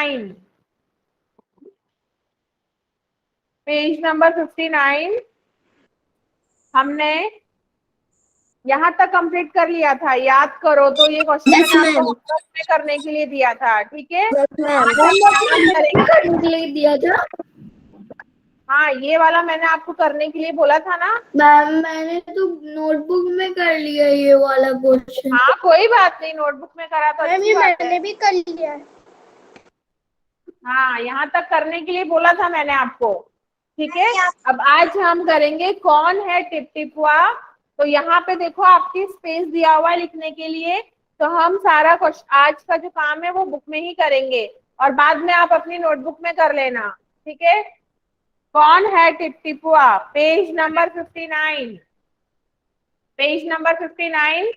59, page number 59 हमने यहाँ तक कंप्लीट कर लिया था, याद करो। तो ये क्वेश्चन मैंने आपको होमवर्क में करने के लिए दिया था, ठीक है। करने के लिए दिया था। हाँ, ये वाला मैंने आपको करने के लिए बोला था ना मैम, मैंने तो नोटबुक में कर लिया ये वाला क्वेश्चन। हाँ, कोई बात नहीं, नोटबुक में करा तो अच्छी बात है। मैंने भी कर लिया है। हाँ, यहाँ तक करने के लिए बोला था मैंने आपको, ठीक है। अब आज हम करेंगे कौन है टिपटिपुआ। तो यहाँ पे देखो आपकी स्पेस दिया हुआ है लिखने के लिए। तो हम सारा आज का जो काम है वो बुक में ही करेंगे और बाद में आप अपनी नोटबुक में कर लेना, ठीक है। कौन है Tiptipwa, page number 59, page number 59,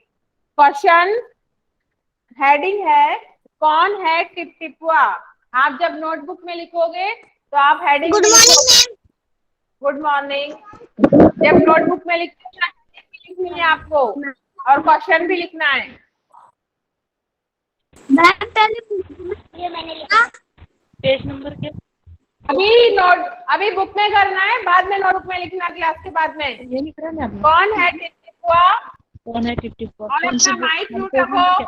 question heading है कौन है टिपटिपुआ। आप जब नोटबुक में लिखोगे तो आप हेडिंग गुड में मॉर्निंग लिखोगे मैम। Good morning. जब नोटबुक में लिखनी है आपको और क्वेश्चन भी लिखना है। मैम पहले ये मैंने लिखा पेज नंबर क्या? अभी बुक में करना है, बाद में नोटबुक में लिखना, क्लास के बाद में। ये नहीं करा ना आपने? कौन है टिपटिपुआ, कौन है टिपटिपुआ? और कौन सी अपना बुक? माइक म्यूट पेज रखो। नंबर क्या?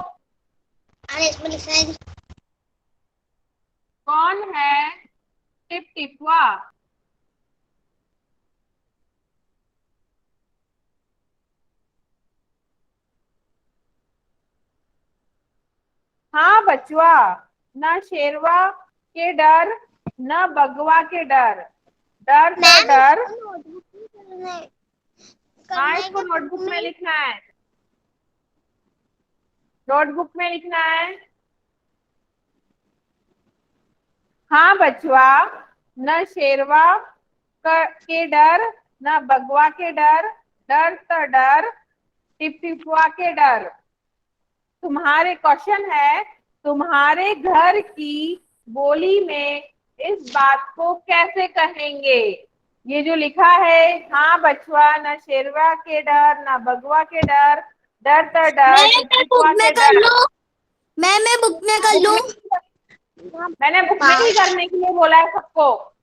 अरे इसमें लिखा है कौन है टिपटिपुआ। हाँ बचवा, न शेरवा के डर न बगवा के डर, डर तो डर। हाँ, इसको नोटबुक में लिखना है, नोटबुक में लिखना है। हाँ बचवा, न शेरवा के डर न बगवा के डर, डर तो डर टिपटिपुआ के डर। तुम्हारे क्वेश्चन है, तुम्हारे घर की बोली में इस बात को कैसे कहेंगे। ये जो लिखा है, हाँ बचवा, न शेरवा के डर न बगवा के डर, डर तो डर टिपटिपुआ के डर। मैं बुक में कर लूं। मैंने बुक में ही करने के लिए बोला है सबको,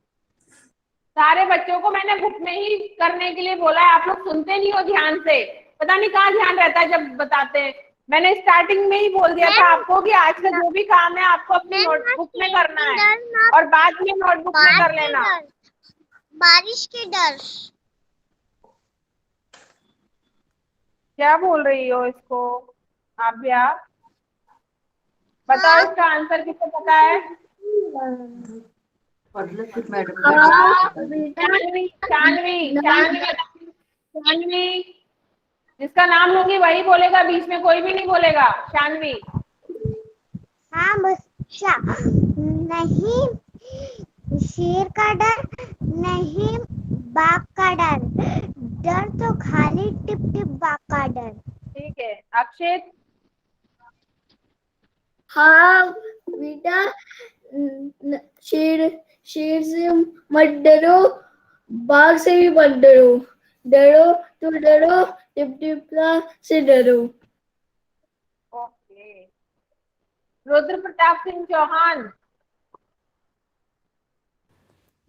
सारे बच्चों को मैंने बुक में ही करने के लिए बोला है। आप लोग सुनते नहीं हो ध्यान से, पता नहीं कहाँ ध्यान रहता है जब बताते हैं। मैंने स्टार्टिंग में ही बोल दिया था आपको कि आज का जो भी काम है आपको अपनी नोटबुक में करना है और बाद में नोटबुक में कर लेना। बारिश के डर। क्या बोल रही हो इसको आप भी? आप बताओ इसका आंसर किसको पता है? शानवी, शानवी, शानवी, शानवी, जिसका नाम लूंगी वही बोलेगा, बीच में कोई भी नहीं बोलेगा। शानवी। हाँ बच्चा, नहीं शेर का डर, नहीं बाघ का डर, डर तो खाली टिप टिप बाघ का डर। ठीक है, अक्षित। हाँ बेटा, शेर शेर से मत डरो, बाघ से भी मत डरो, डरो तो डरो टिपटिपा से डरो। Okay, Rudra Pratap Singh Chauhan.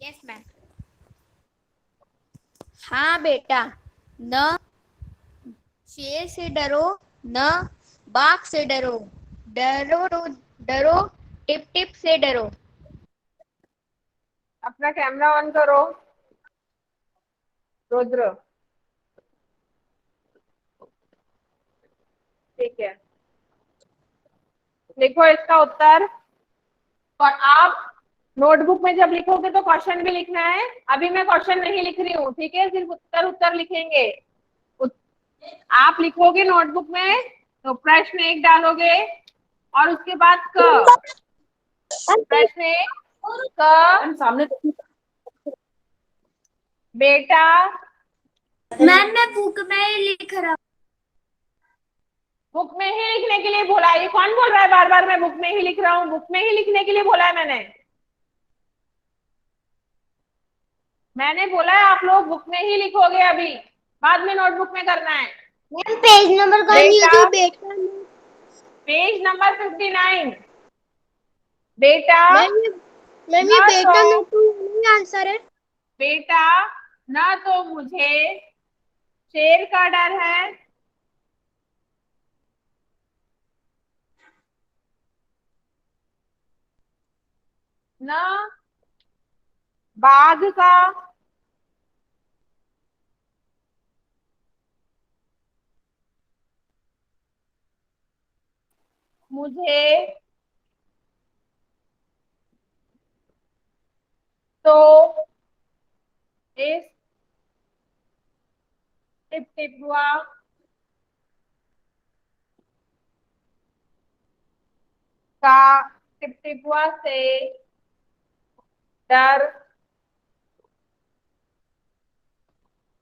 Yes ma'am. हाँ बेटा, न शेर से डरो, न बाघ से डरो, डरो डरो टिप टिप से डरो। अपना कैमरा ऑन करो रुद्र। ठीक है, लिखो इसका उत्तर। और आप नोटबुक में जब लिखोगे तो क्वेश्चन भी लिखना है। अभी मैं क्वेश्चन नहीं लिख रही हूँ, ठीक है, सिर्फ उत्तर उत्तर लिखेंगे। आप लिखोगे नोटबुक में तो प्रश्न 1 डालोगे और उसके बाद क, प्रश्न 1 क सामने बेटा। मैम मैं बुक में ही लिख रहा हूँ। बुक में ही लिखने के लिए बोला है। ये कौन बोल रहा है बार बार मैं बुक में ही लिख रहा हूँ? बुक में ही लिखने के लिए बोला है मैंने बोला है आप लोग बुक में ही लिखोगे, अभी बाद में नोटबुक में करना है। मैम पेज नंबर कौन सी थी बेटा? पेज नंबर 59, बेटा मैम ना ये बेटा तो ना तो आंसर है। बेटा ना तो मुझे शेर का डर है, ना बाघ का, मुझे तो इस टिपटिपुआ का टिपटिपुआ से डर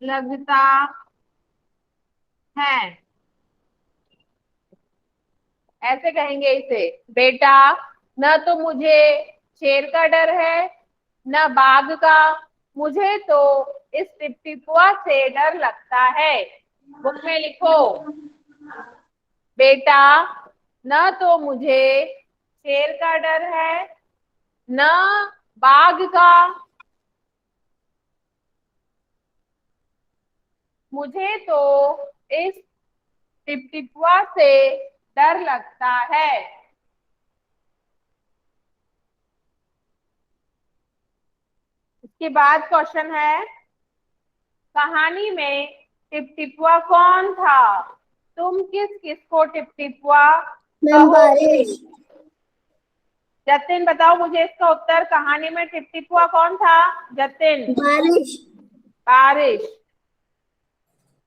लगता है। ऐसे कहेंगे इसे, बेटा न तो मुझे शेर का डर है न बाघ का, मुझे तो इस टिपटिपुआ से डर लगता है। बुक में लिखो, बेटा न तो मुझे शेर का डर है न बाघ का, मुझे तो इस टिपटिपुआ से डर लगता है। इसके बाद क्वेश्चन है, कहानी में टिपटिपुआ कौन था? तुम किस किस को टिपटिपुआ मैम कहोगे? बारिश। जतिन बताओ मुझे इसका उत्तर, कहानी में टिपटिपुआ कौन था? जतिन? बारिश। बारिश।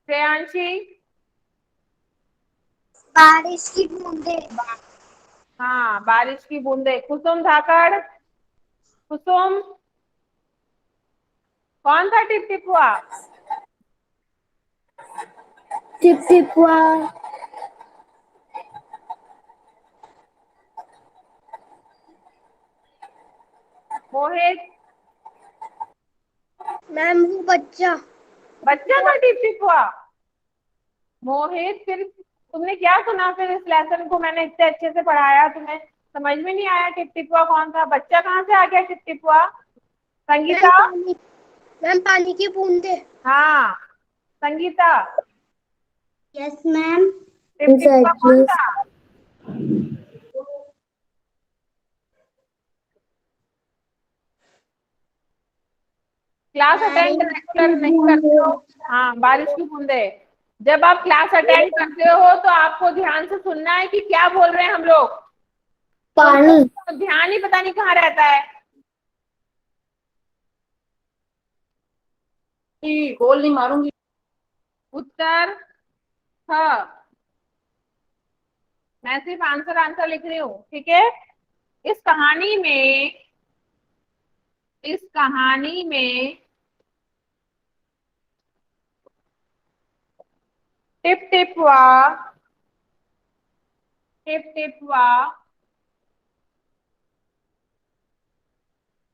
श्रेयांशी? बारिश की बूंदे। हाँ, बारिश की बूंदे। कुसुम धाकड़? कुसुम कौन था टिपटिपुआ? टिपटिपुआ मोहित? मैम वो बच्चा। बच्चा था टिपटिपुआ? मोहित फिर तुमने क्या सुना? फिर इस लेसन को मैंने इतने अच्छे से पढ़ाया, तुम्हें समझ में नहीं आया टिपटिपुआ कौन था? बच्चा कहाँ से आ गया टिपटिपुआ? संगीता? मैम पानी की बूंदे। हाँ, संगीता यस मैम। टिपटिपुआ कौन था? क्लास अटेंड रेगुलर नहीं करते हो? हाँ, बारिश की बूंदे। जब आप क्लास अटेंड करते हो तो आपको ध्यान से सुनना है कि क्या बोल रहे हैं हम लोग। पानी। तो ध्यान ही पता नहीं कहाँ रहता है। गोल नहीं मारूंगी। उत्तर ह। मैं सिर्फ आंसर आंसर लिख रही हूँ, ठीक है। इस कहानी में टिपटिपुआ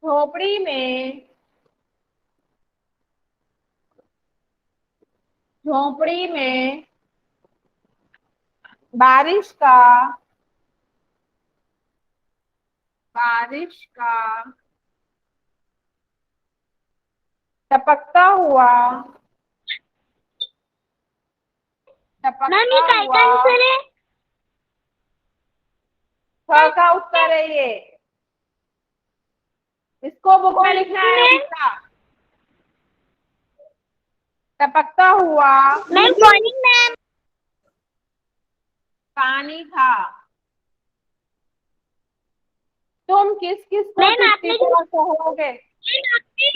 झोपड़ी में बारिश का टपकता हुआ मैम ये काय का आंसर है? ख का उत्तर है ये। इसको बुक में लिखना है उल्टा। टपकता हुआ मैम मॉर्निंग मैम। पानी था। तुम किस किस को मैम आपने जो टिपटिपुआ कहोगे?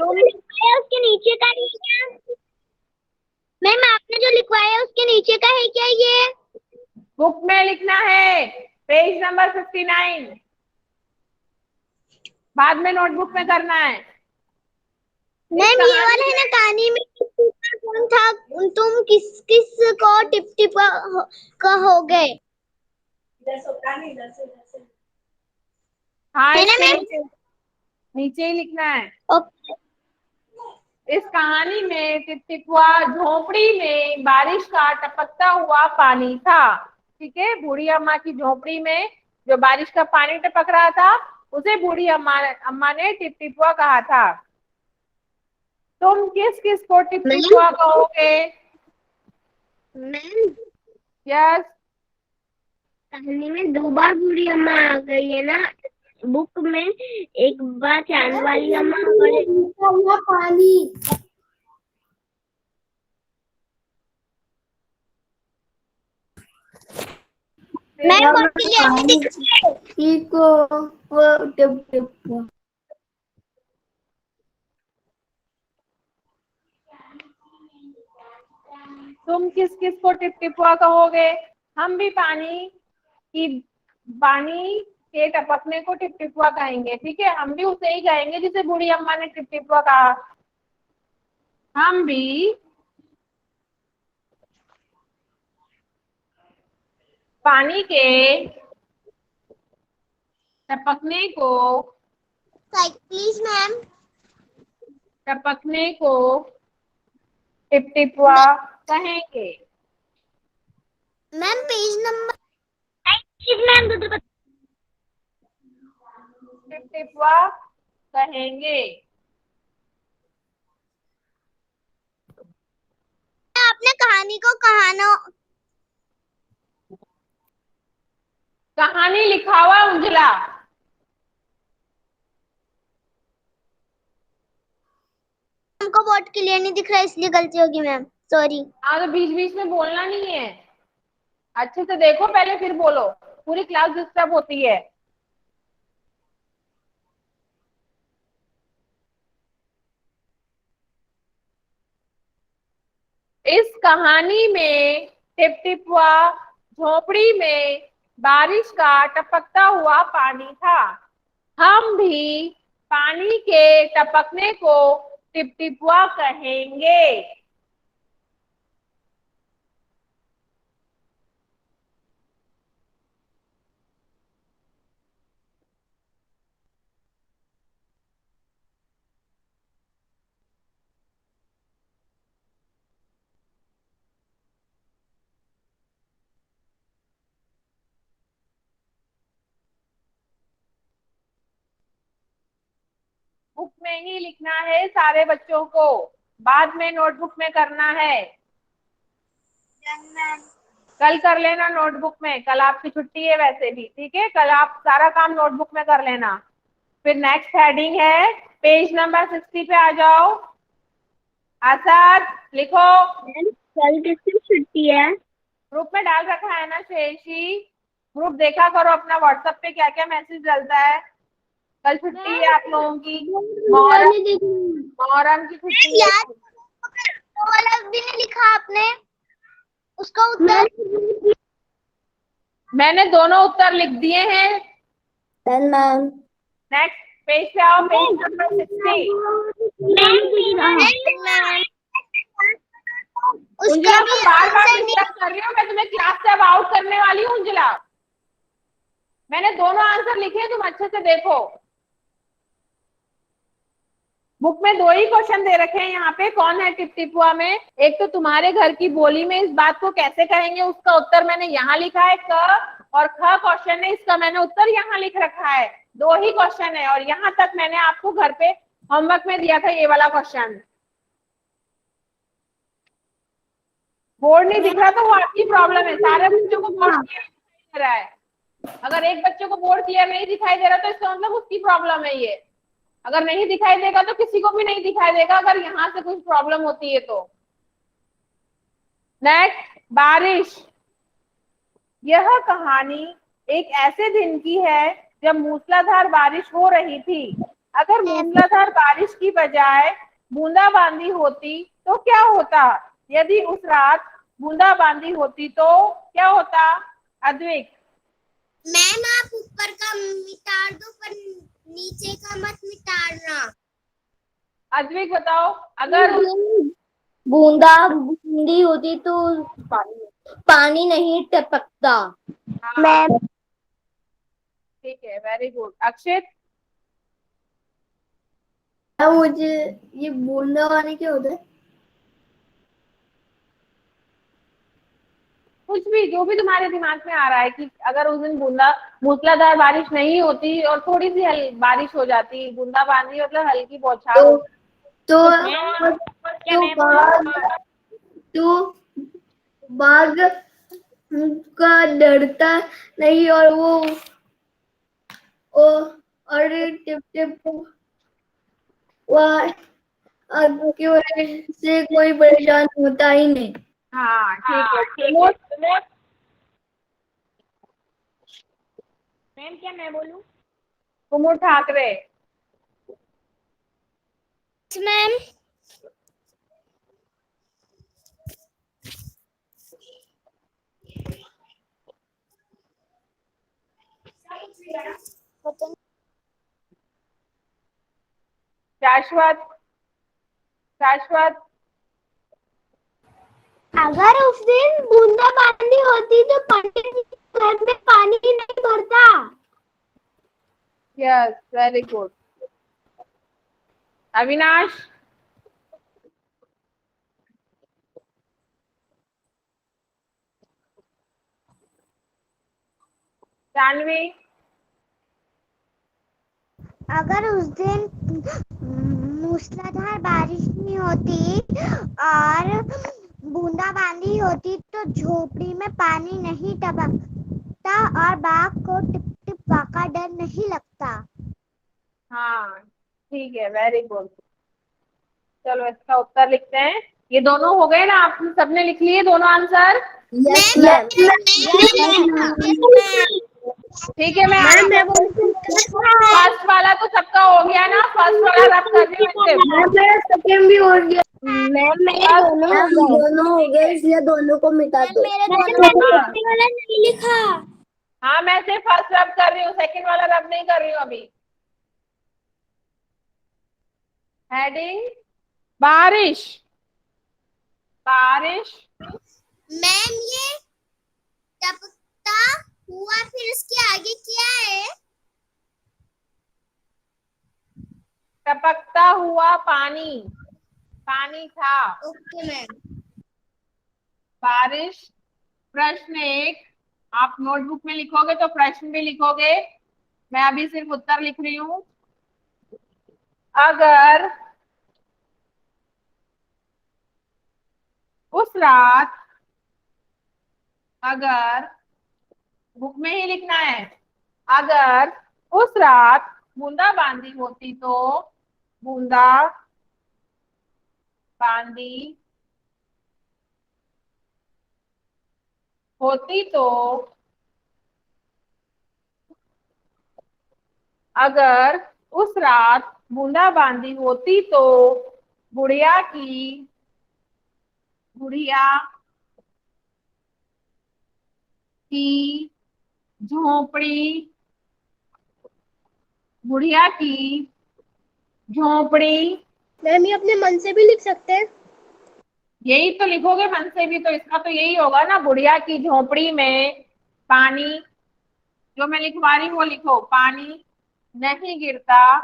लिखवाया उसके नीचे का है क्या? मैम आपने जो लिखवाया है उसके नीचे का है क्या ये? बुक में लिखना है, पेज नंबर 59। बाद में नोटबुक में करना है। मैम ये वाला है ना, कहानी में टिपटिपुआ कौन था? तुम किस किस को टिपटिपुआ कहोगे? हाँ, है ना इसके मैम? नीचे ही लिखना है। ओके। इस कहानी में टिपटिपुआ झोपड़ी में बारिश का टपकता हुआ पानी था। ठीक है, बूढ़ी अम्मा की झोपड़ी में जो बारिश का पानी टपक रहा था उसे बूढ़ी अम्मा ने टिपटिपुआ कहा था। तुम किस किस को टिपटिपुआ कहोगे? Ma'am yes. कहानी में 2 बार बूढ़ी अम्मा आ गई है ना, बुक में एक बार चांद वाली अम्मा और पानी। मैम को वो टिपटिपुआ। तुम किस किस को टिपटिपुआ कहोगे? हम भी पानी के टपकने को टिपटिपुआ कहेंगे। ठीक है, हम भी उसे ही कहेंगे जिसे बूढ़ी अम्मा ने टिपटिपुआ कहा। हम भी पानी के टपकने को प्लीज मैम। टपकने को टिपटिपुआ कहेंगे। मैम पेज नंबर मैम टिपटिपुआ कहेंगे। आपने कहानी को कहानी लिखा हुआ उंजला। हमको बोर्ड क्लियर नहीं दिख रहा इसलिए गलती होगी मैम, सॉरी। हाँ, तो बीच बीच में बोलना नहीं है, अच्छे से देखो पहले फिर बोलो, पूरी क्लास डिस्टर्ब होती है। इस कहानी में टिपटिपुआ झोपड़ी में बारिश का टपकता हुआ पानी था। हम भी पानी के टपकने को टिपटिपुआ कहेंगे। बुक में ही लिखना है सारे बच्चों को, बाद में नोटबुक में करना है। कल कर लेना नोटबुक में, कल आपकी छुट्टी है वैसे भी। ठीक है, कल आप सारा काम नोटबुक में कर लेना। फिर नेक्स्ट हेडिंग है, पेज नंबर 60 पे आ जाओ। आसाद लिखो। कल किसकी छुट्टी है? ग्रुप में डाल रखा है ना शेषी, ग्रुप देखा करो अपना व्हाट्सएप पे क्या क्या मैसेज डलता है। कल छुट्टी है आप लोगों की, मोहर्रम की छुट्टी है। वो वाला भी नहीं लिखा आपने, उसका उत्तर मैंने दोनों उत्तर लिख दिए हैं। मैम नेक्स्ट पेज पे आओ, पेज नंबर 60। उंजला तुम बार बार डिस्टर्ब कर रही हो, मैं तुम्हें क्लास से अब आउट करने वाली हूँ उंजला। मैंने दोनों आंसर लिखे हैं, तुम अच्छे से देखो। बुक में 2 ही क्वेश्चन दे रखे हैं यहाँ पे, कौन है टिपटिपुआ में। एक तो तुम्हारे घर की बोली में इस बात को कैसे कहेंगे, उसका उत्तर मैंने यहाँ लिखा है क, और ख क्वेश्चन है, इसका मैंने उत्तर यहाँ लिख रखा है। 2 ही क्वेश्चन है, और यहाँ तक मैंने आपको घर पे होमवर्क में दिया था ये वाला क्वेश्चन। बोर्ड नहीं दिख रहा तो वो आपकी प्रॉब्लम है, सारे बच्चों को बोर्ड क्लियर दिखाई दे रहा है। अगर एक बच्चे को बोर्ड क्लियर नहीं दिखाई दे रहा तो इसका मतलब उसकी प्रॉब्लम है ये। अगर नहीं दिखाई देगा तो किसी को भी नहीं दिखाई देगा, अगर यहाँ से कुछ प्रॉब्लम होती है तो। नेक्स्ट, बारिश। यह कहानी एक ऐसे दिन की है जब मूसलाधार बारिश हो रही थी। अगर मूसलाधार बारिश की बजाय बूंदाबांदी होती तो क्या होता? यदि उस रात बूंदाबांदी होती तो क्या होता? अद्विक। मैम आप ऊपर का मिटा दो पर नीचे का मत मिटाना। अद्विक बताओ, अगर बूंदी होती तो पानी नहीं टपकता। मैम ठीक है, वेरी गुड। अक्षित। मुझे ये बूंदा पानी क्या होता है? कुछ भी जो भी तुम्हारे दिमाग में आ रहा है कि अगर उस दिन बूंदा मूसलाधार बारिश नहीं होती और थोड़ी सी बारिश हो जाती, बूंदाबांदी मतलब हल्की बौछार तो हो। तो क्या तो मैं बाघ तो बाघ का डरता नहीं और वो और टिप टिप वह आग की वजह से कोई परेशान होता ही नहीं। हाँ ठीक है। मैम क्या मैं बोलूँ? कुमुद ठाकरे। मैम शाश्वत। शाश्वत। अगर उस दिन बूंदाबांदी होती तो पंडित जी के घर में पानी ही नहीं भरता। Yes very good. Avinash. Janvi. अगर उस दिन मूसलाधार बारिश नहीं होती और बूंदाबांदी होती तो झोपड़ी में पानी नहीं टपकता और बाघ को टिप टिप का डर नहीं लगता। हाँ ठीक है वेरी गुड। चलो इसका उत्तर लिखते हैं। ये दोनों हो गए ना, आप सबने लिख लिए दोनों आंसर? Yes ma'am. ठीक है, मैं फर्स्ट वाला तो सबका हो गया ना, फर्स्ट वाला रब कर रही हूँ सिर्फ। मेरा सेकंड भी हो गया। मैम मेरे फर्स्ट दोनों हो गए। दोनों हो गए इसलिए दोनों को मिटा दो। मेरे दोनों हाँ वाला नहीं लिखा। हाँ, मैं सिर्फ फर्स्ट रब कर रही हूँ, सेकंड वाला रब नहीं कर रही हूँ अभी। हेडिंग बारिश। बारिश। मैम ये टपकता हुआ फिर उसके आगे क्या है? टपकता हुआ पानी। पानी था। Okay ma'am. बारिश। प्रश्न एक। आप नोटबुक में लिखोगे तो प्रश्न भी लिखोगे, मैं अभी सिर्फ उत्तर लिख रही हूँ। अगर उस रात, अगर बुक में ही लिखना है, अगर उस रात बूंदाबांदी होती तो बूंदा बांदी होती तो, अगर उस रात बूंदाबांदी होती तो बुढ़िया की झोपड़ी, बुढ़िया की झोपड़ी। मैम ये अपने मन से भी लिख सकते हैं। यही तो लिखोगे मन से भी, तो इसका तो यही होगा ना, बुढ़िया की झोपड़ी में पानी, जो मैं लिखवा रही हूँ वो लिखो, पानी नहीं गिरता,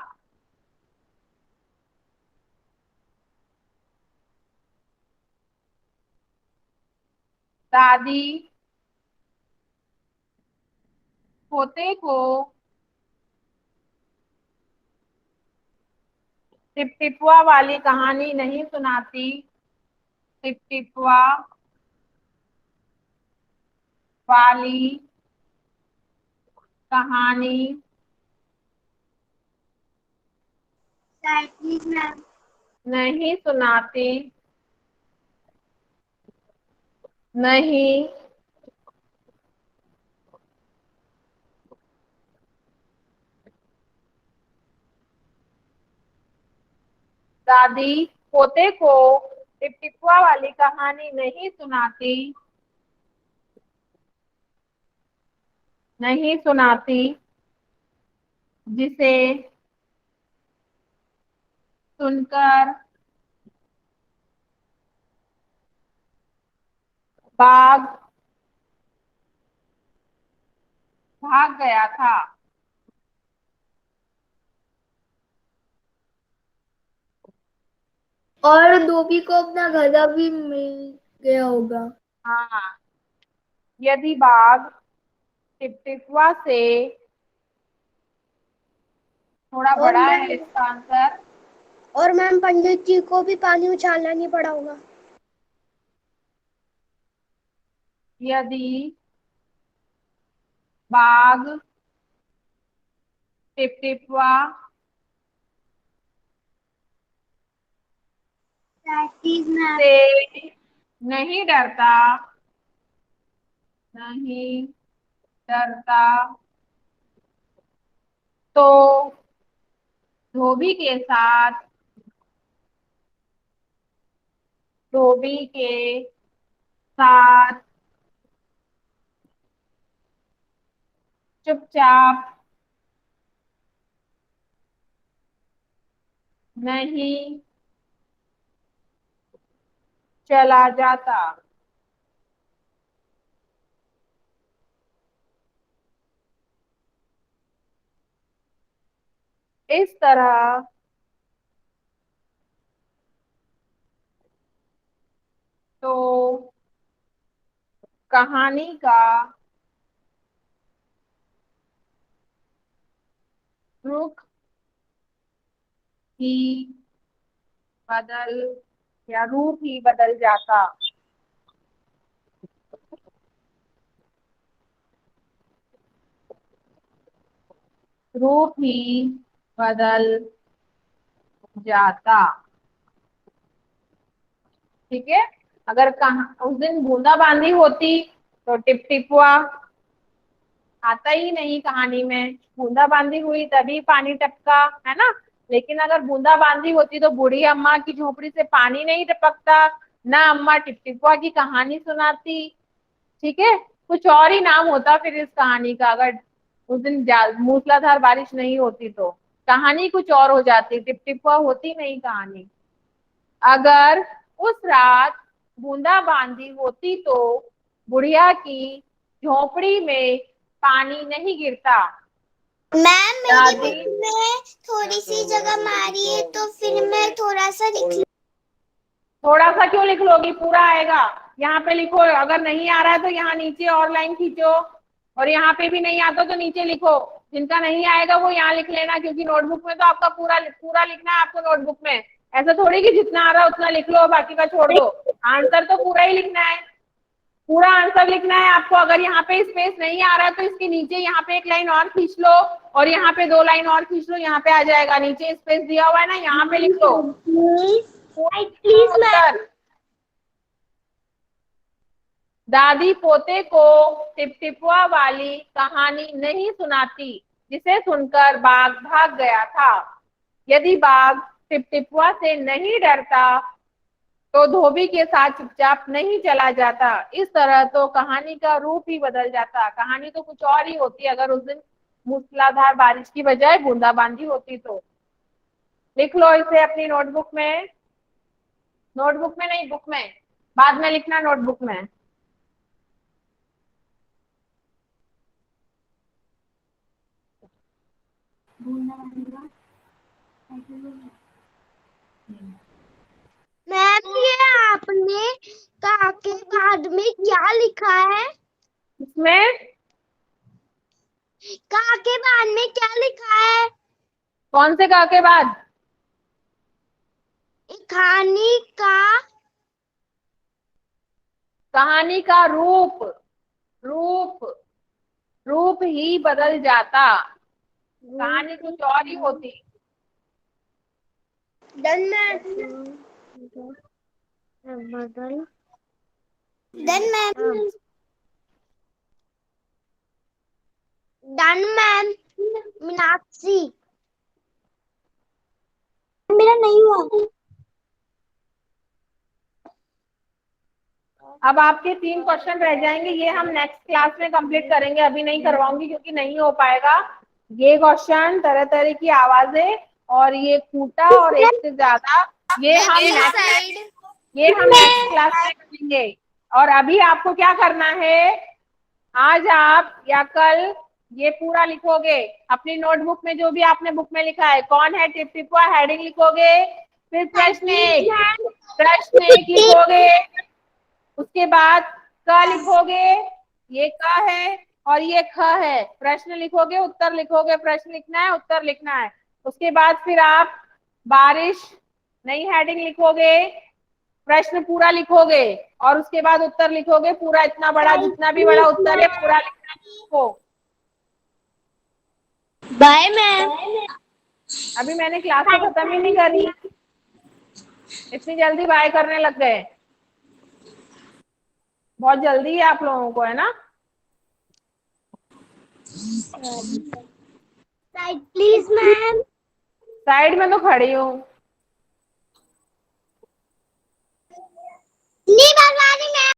दादी पोते को टिपटिपुआ वाली कहानी नहीं सुनाती, टिपटिपुआ वाली कहानी प्लीज मैम। नहीं सुनाती, नहीं दादी पोते को टिपटिपुआ वाली कहानी नहीं सुनाती, नहीं सुनाती, जिसे सुनकर बाघ भाग गया था। और धोबी को अपना गधा भी मिल गया होगा। हाँ यदि बाघ टिपटिपवा से, थोड़ा और बड़ा मैम है इसका आंसर, और मैम पंडित जी को भी पानी उछालना नहीं पड़ा होगा। यदि बाघ टिपटिपवा से नहीं डरता, नहीं डरता, तो धोबी के साथ, धोबी के साथ चुपचाप नहीं चला जाता। इस तरह तो कहानी का रुख ही बदल, या रूप ही बदल जाता। रूप ही बदल जाता। ठीक है, अगर कहा उस दिन बूंदाबांदी होती तो टिपटिपवा आता ही नहीं कहानी में, बूंदाबांदी हुई तभी पानी टपका, है ना। लेकिन अगर बूंदाबांदी होती तो बूढ़ी अम्मा की झोपड़ी से पानी नहीं टपकता, ना अम्मा टिपटिपवा की कहानी सुनाती। ठीक है, कुछ और ही नाम होता फिर इस कहानी का, अगर उस दिन मूसलाधार बारिश नहीं होती तो कहानी कुछ और हो जाती, टिपटिपवा होती नहीं कहानी। अगर उस रात बूंदाबांदी होती तो बुढ़िया की झोपड़ी में पानी नहीं गिरता। मैम मेरी दादी, बुक में थोड़ी सी जगह मारी है तो फिर मैं थोड़ा सा लिख। थोड़ा सा क्यों लिख लोगी, पूरा आएगा। यहाँ पे लिखो, अगर नहीं आ रहा है तो यहाँ नीचे और लाइन खींचो, और यहाँ पे भी नहीं आता तो नीचे लिखो। जिनका नहीं आएगा वो यहाँ लिख लेना, क्योंकि नोटबुक में तो आपका पूरा पूरा लिखना है आपको नोटबुक में। ऐसा थोड़ी कि जितना आ रहा है उतना लिख लो बाकी का छोड़ दो, आंसर तो पूरा ही लिखना है, पूरा आंसर लिखना है आपको। अगर यहाँ पे स्पेस नहीं आ रहा है तो इसके नीचे यहाँ पे एक लाइन और खींच लो, और यहाँ पे 2 लाइन और खींच लो, यहाँ पे आ जाएगा। नीचे स्पेस दिया हुआ है ना, यहाँ पे लिख लो प्लीज मैम। उत्तर। दादी पोते को टिपटिपवा वाली कहानी नहीं सुनाती, जिसे सुनकर बाघ भाग गया था। यदि बाघ टिपटिपवा से नहीं डरता तो धोबी के साथ चुपचाप नहीं चला जाता। इस तरह तो कहानी का रूप ही बदल जाता, कहानी तो कुछ और ही होती अगर उस दिन मूसलाधार बारिश की बजाय बूंदाबांदी होती तो। लिख लो इसे अपनी नोटबुक में, नोटबुक में नहीं बुक में, बाद में लिखना नोटबुक में। मैम ये आपने का के बाद में क्या लिखा है? इसमें का के बाद में क्या लिखा है? कौन से का के बाद? कहानी का, कहानी का रूप, रूप, रूप ही बदल जाता, कहानी कुछ और ही होती। Done ma'am, done ma'am, done ma'am. Meenakshi मेरा नहीं हुआ। अब आपके 3 क्वेश्चन रह जाएंगे, ये हम नेक्स्ट क्लास में कंप्लीट करेंगे, अभी नहीं करवाऊंगी क्योंकि नहीं हो पाएगा। ये क्वेश्चन, तरह तरह की आवाजें, और ये खूंटा और एक से ज्यादा, ये हम नेक्स्ट क्लास में करेंगे। और अभी आपको क्या करना है, आज आप या कल ये पूरा लिखोगे अपनी नोटबुक में, जो भी आपने बुक में लिखा है। कौन है टिपटिपवा, हेडिंग लिखोगे, फिर प्रश्न एक लिखोगे, उसके बाद क लिखोगे, ये क है और ये ख है। प्रश्न लिखोगे, उत्तर लिखोगे, प्रश्न लिखना है, उत्तर लिखना है। उसके बाद फिर आप बारिश नई हेडिंग लिखोगे, प्रश्न पूरा लिखोगे और उसके बाद उत्तर लिखोगे पूरा, इतना बड़ा, जितना भी बड़ा उत्तर है पूरा लिखना है आपको। Bye ma'am. अभी मैंने क्लास तो खत्म ही नहीं करी, इतनी जल्दी बाय करने लग गए। बहुत जल्दी है आप लोगों को, है ना? Side please ma'am. साइड में तो खड़ी हूँ। नहीं बर्बादी मैम।